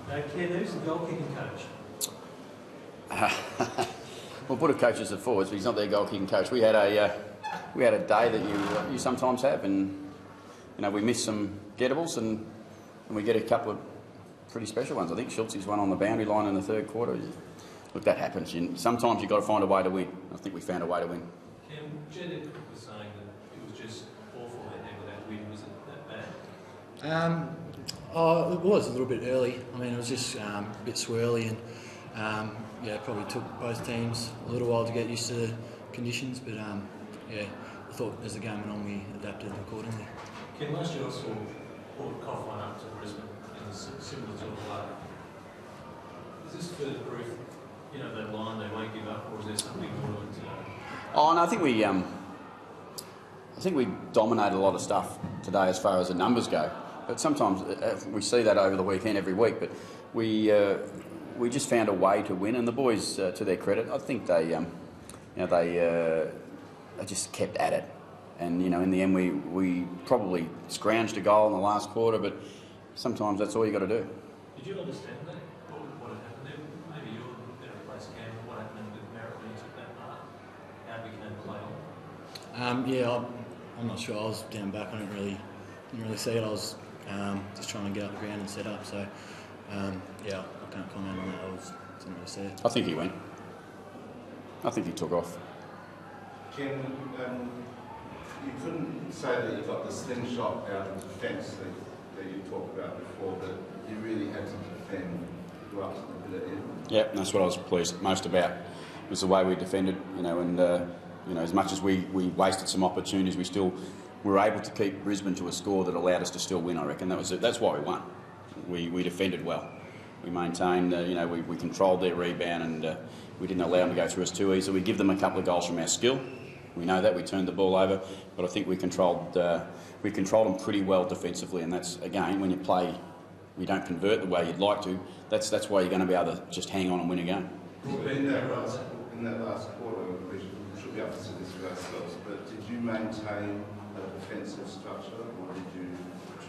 Ken, who's the goal kicking coach? We'll put a coach as a forwards, but he's not their goal kicking coach. We had a day that you sometimes have, and we missed some gettables, and we get a couple of pretty special ones. I think Schultz's one on the boundary line in the third quarter. Look, that happens. Sometimes you've got to find a way to win. I think we found a way to win. Ken, Jed was saying that it was just awful that that win. Was it that bad? It was a little bit early. I mean, it was just a bit swirly, and it probably took both teams a little while to get used to the conditions. But I thought as the game went on, we adapted accordingly. Ken, last year I saw Port cough one up to Brisbane in a similar sort of way. Is this further proof? That line they won't give up, or is there something more to it today? Oh no, I think we dominated a lot of stuff today as far as the numbers go. But sometimes we see that over the weekend every week. But we just found a way to win, and the boys, to their credit, I think they just kept at it. And in the end, we probably scrounged a goal in the last quarter. But sometimes that's all you got to do. Did you understand that? What had happened there? Maybe you're in a better place, Cam. What happened with Merritt when you took that part? How became the play on? I'm not sure. I was down back. I didn't really see it. I was just trying to get up the ground and set up. So I can't comment on that. I didn't really see it. I think he went. I think he took off. Ken, you couldn't say that you got the slingshot out of defence that you talked about before, but you really had to defend you up a bit at end. Yeah, that's what I was pleased most about. It was the way we defended, and as much as we wasted some opportunities, we still were able to keep Brisbane to a score that allowed us to still win. I reckon that's why we won. We defended well. We maintained, we controlled their rebound, and we didn't allow them to go through us too easily. We give them a couple of goals from our skill. We know that we turned the ball over, but I think we controlled them pretty well defensively. And that's again, when you play, we don't convert the way you'd like to. That's why you're going to be able to just hang on and win a game. In that last quarter, we should be able to see this for ourselves. But did you maintain a defensive structure, or did you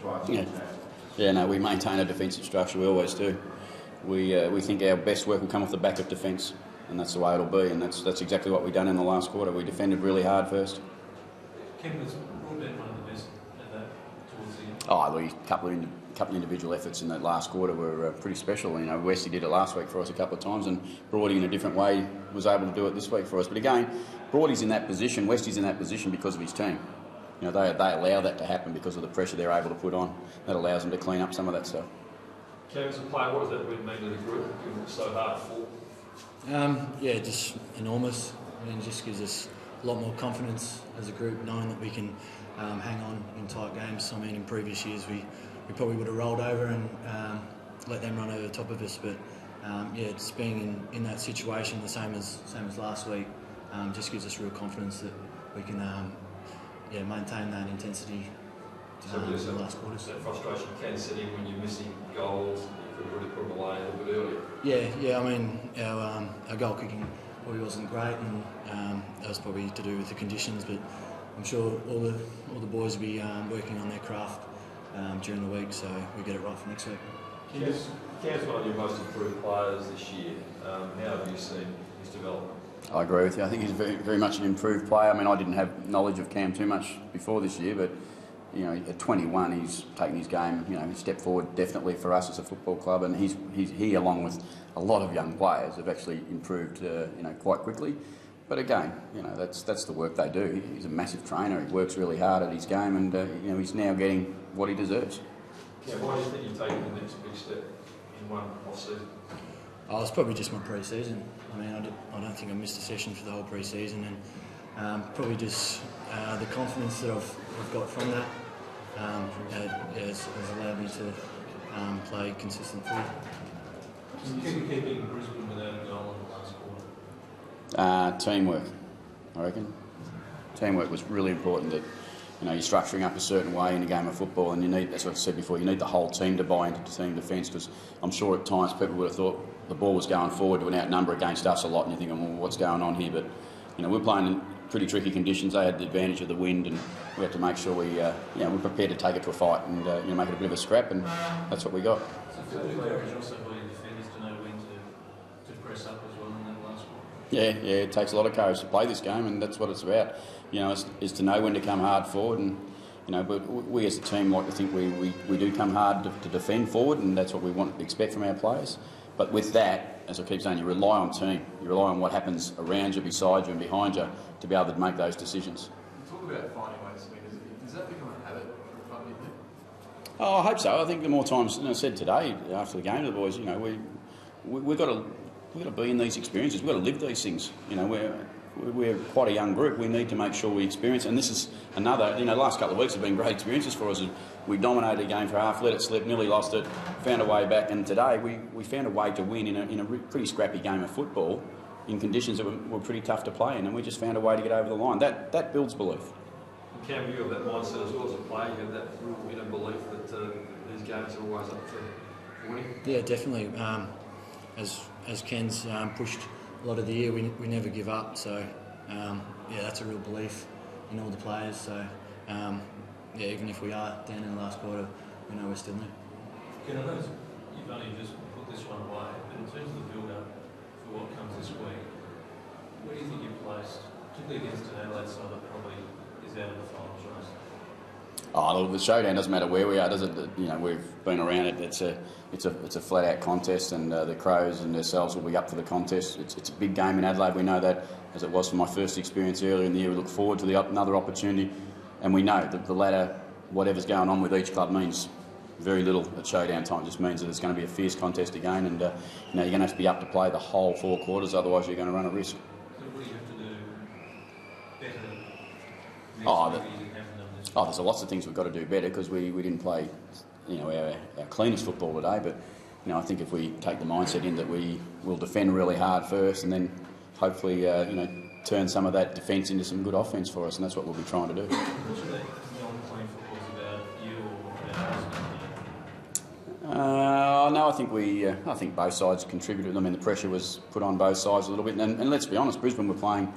try to attack? Yeah, no, we maintain a defensive structure. We always do. We think our best work will come off the back of defence, and that's the way it'll be. And that's exactly what we've done in the last quarter. We defended really hard first. Ken, was Broadbent one of the best at that towards the end? A couple of individual efforts in that last quarter were pretty special. Westy did it last week for us a couple of times, and Broady in a different way was able to do it this week for us. But again, Broady's in that position, Westy's in that position because of his team. They allow that to happen because of the pressure they're able to put on. That allows them to clean up some of that stuff. Cam, as a player, what does that mean to the group? Given it's so hard for? Just enormous. It just gives us a lot more confidence as a group, knowing that we can hang on in tight games. In previous years we probably would have rolled over and let them run over the top of us. But just being in that situation, the same as last week, just gives us real confidence that we can maintain that intensity in the last quarters. That frustration can set in when you're missing goals. You could really put them away a little bit earlier. Our goal kicking probably wasn't great, and that was probably to do with the conditions. But I'm sure all the boys will be working on their craft during the week, so we get it right for next week. Cam's one of your most improved players this year. How have you seen his development? I agree with you. I think he's very, very much an improved player. I didn't have knowledge of Cam too much before this year, but at 21, he's taken his game, a step forward definitely for us as a football club, and he, along with a lot of young players, have actually improved, quite quickly. But again, that's the work they do. He's a massive trainer. He works really hard at his game, and he's now getting what he deserves. Yeah, why do you think you've taken the next big step in one off-season? It's probably just my pre-season. I don't think I missed a session for the whole pre-season, and probably just the confidence that I've got from that has allowed me to play consistent footy. Keeping Brisbane without a goal in the last quarter? Teamwork, I reckon. Teamwork was really important. That you're structuring up a certain way in a game of football, and you need, as I've said before, you need the whole team to buy into team defence, because I'm sure at times people would have thought the ball was going forward to an outnumber against us a lot, and you're thinking, well, what's going on here? But we're playing pretty tricky conditions. They had the advantage of the wind, and we had to make sure we're prepared to take it to a fight and make it a bit of a scrap, and that's what we got. So fair encourage also by your defenders to know when to press up as well in that last one. Yeah, it takes a lot of courage to play this game, and that's what it's about. Is to know when to come hard forward, and but we as a team like to think we do come hard to defend forward, and that's what we expect from our players. But with that, as I keep saying, you rely on team. You rely on what happens around you, beside you and behind you to be able to make those decisions. You talk about finding ways to win. Does that become a habit for a club, do you think? Oh, I hope so. I think the more times, I said today after the game to the boys, we've got to be in these experiences. We've got to live these things. We're quite a young group. We need to make sure we experience, and this is another. The last couple of weeks have been great experiences for us. We dominated a game for half, let it slip, nearly lost it, found a way back, and today we found a way to win in a pretty scrappy game of football, in conditions that were pretty tough to play in, and we just found a way to get over the line. That builds belief. Cam, you have that mindset as well as a player. You have that real belief that these games are always up for winning. Yeah, definitely. As Ken's pushed a lot of the year, we never give up. So that's a real belief in all the players. So even if we are down in the last quarter, we know we're still there. Ken, I know you've only just put this one away, but in terms of the build-up for what comes this week, where do you think you're placed, particularly against an Adelaide side that probably is out of the finals race? Oh, look, the showdown doesn't matter where we are, does it? We've been around it. It's a flat-out contest, and the Crows and themselves will be up for the contest. It's a big game in Adelaide. We know that, as it was for my first experience earlier in the year. We look forward to another opportunity, and we know that the ladder, whatever's going on with each club, means very little at showdown time. It just means that it's going to be a fierce contest again, and you're going to have to be up to play the whole 4 quarters. Otherwise, you're going to run a risk. So what do you have to do better next week? There's lots of things we've got to do better, because we didn't play, our cleanest football today. But I think if we take the mindset in that we will defend really hard first, and then hopefully turn some of that defence into some good offence for us, and that's what we'll be trying to do. No, I think both sides contributed. I mean, the pressure was put on both sides a little bit, and let's be honest, Brisbane were playing.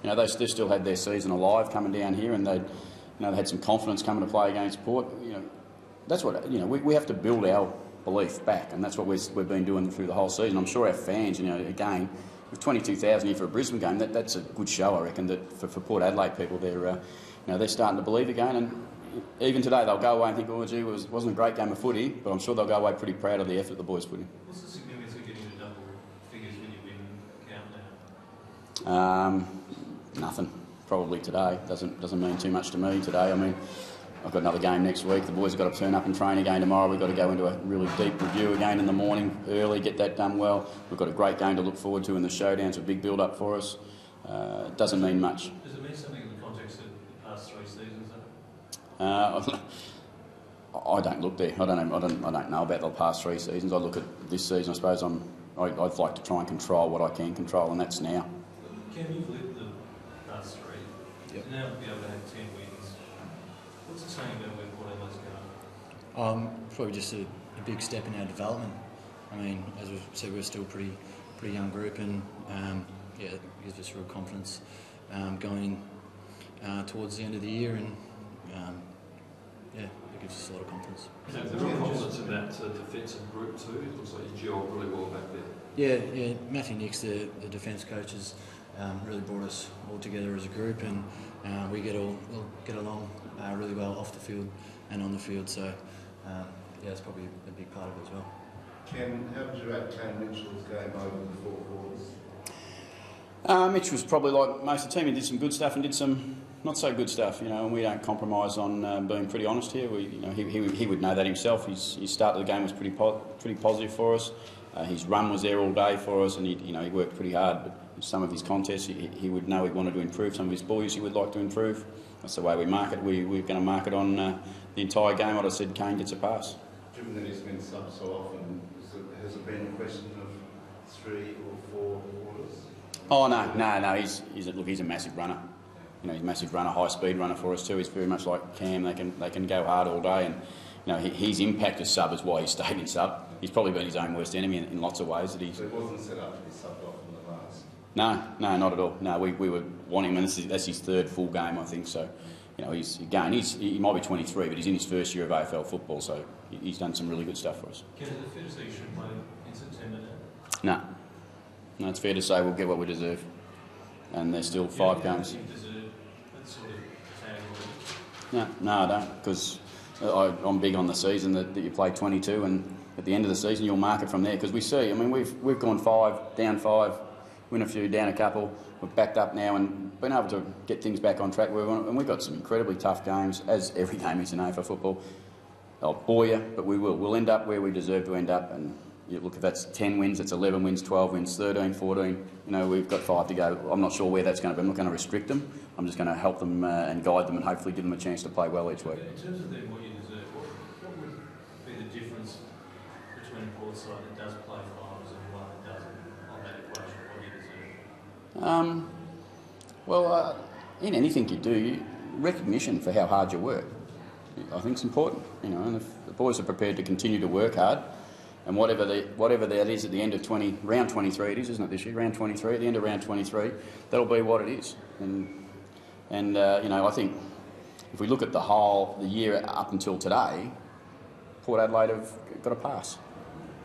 They still had their season alive coming down here, and they had some confidence coming to play against Port. That's what we have to build our belief back, and that's what we've been doing through the whole season. I'm sure our fans, again, with 22,000 here for a Brisbane game, that's a good show. I reckon that for Port Adelaide people, they're starting to believe again, and even today they'll go away and think, oh gee, it wasn't a great game of footy, but I'm sure they'll go away pretty proud of the effort the boys put in. What's the significance of getting to double figures when you win count now? Nothing. Probably today doesn't mean too much to me today. I mean, I've got another game next week. The boys have got to turn up and train again tomorrow. We've got to go into a really deep review again in the morning early, get that done well. We've got a great game to look forward to in the showdowns, a big build-up for us. It doesn't mean much. Does it mean something in the context of the past 3 seasons, though? I don't look there. I don't know about the past 3 seasons. I look at this season. I suppose I'd like to try and control what I can control, and that's now. Can you lived the past 3? Yep. To now be able to have 10 wins. What's it saying about where Port Adelaide's going? Probably just a big step in our development. I mean, as we said, we're still a pretty young group, and it gives us real confidence going towards the end of the year, and it gives us a lot of confidence. Is there real confidence in that defensive group too? It looks like you gelled really well back there. Yeah. Matthew Nix, the defence coach, has really brought us all together as a group, and we'll get along really well off the field and on the field. So it's probably a big part of it as well. Ken, how did you rate Kane Mitchell's game over the 4 quarters? Mitch was probably like most of the team. He did some good stuff and did some not so good stuff, and we don't compromise on being pretty honest here. He would know that himself. His start of the game was pretty positive for us. His run was there all day for us, and he worked pretty hard. But in some of his contests, he would know he wanted to improve. Some of his boys he would like to improve. That's the way we market. We're going to market on the entire game. I'd have said Kane gets a pass. Given that he's been subbed so often, has it been a question of 3 or 4 quarters? Oh no. He's a massive runner. He's a massive runner, high-speed runner for us too. He's very much like Cam. They can go hard all day, and his impact as sub is why he stayed in sub. He's probably been his own worst enemy in lots of ways. So he wasn't set up to be subbed off in the last. No, not at all. No, we were wanting him, and that's his third full game, I think. So, you know, he might be 23, but he's in his first year of AFL football, so he's done some really good stuff for us. Ken, is it fair to say you should play in September now? No, it's fair to say we'll get what we deserve, and there's still 5 games. Do you deserve that sort of tag already? No, I don't, because I'm big on the season that you play 22, and at the end of the season you'll mark it from there. Because we see, I mean, we've gone 5, down 5, win a few, down a couple. We've backed up now and been able to get things back on track. And we've got some incredibly tough games, as every game is in AFL football. I'll bore you, but we will. We'll end up where we deserve to end up. And you look, if that's 10 wins, that's 11 wins, 12 wins, 13, 14. You know, we've got 5 to go. I'm not sure where that's going to be. I'm not going to restrict them. I'm just going to help them and guide them and hopefully give them a chance to play well each week. In terms of then what you deserve, what would be the difference between a Port side that does play finals and one that doesn't on that equation? What do you deserve? Well, in anything you do, recognition for how hard you work, I think is important. You know, and if the boys are prepared to continue to work hard, and whatever that is at the end of round 23, it is, isn't it, this year? Round 23. At the end of round 23, that'll be what it is. And you know, I think if we look at the year up until today, Port Adelaide have got a pass.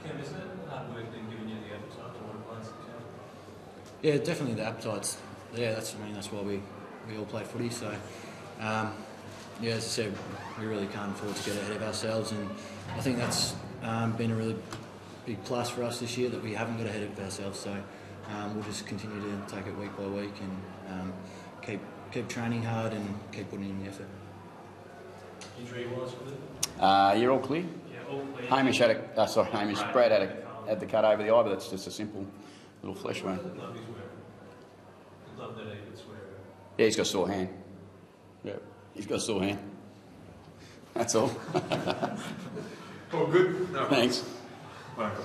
Cam, is that hard work then giving you the appetite to want to play in September? Yeah, definitely the appetite's there. That's why we all play footy. So, yeah, as I said, we really can't afford to get ahead of ourselves, and I think that's been a really big plus for us this year that we haven't got ahead of ourselves. So we'll just continue to take it week by week and keep training hard and keep putting in the effort. Injury-wise for it? You're all clear? Yeah, all clear. Brad had the cut over the eye, but that's just a simple little flesh wound. What glove he's wearing? The glove that he gets wearing? Yeah, he's got a sore hand. Yeah, he's got a sore hand. That's all. All good? No. Thanks. Michael.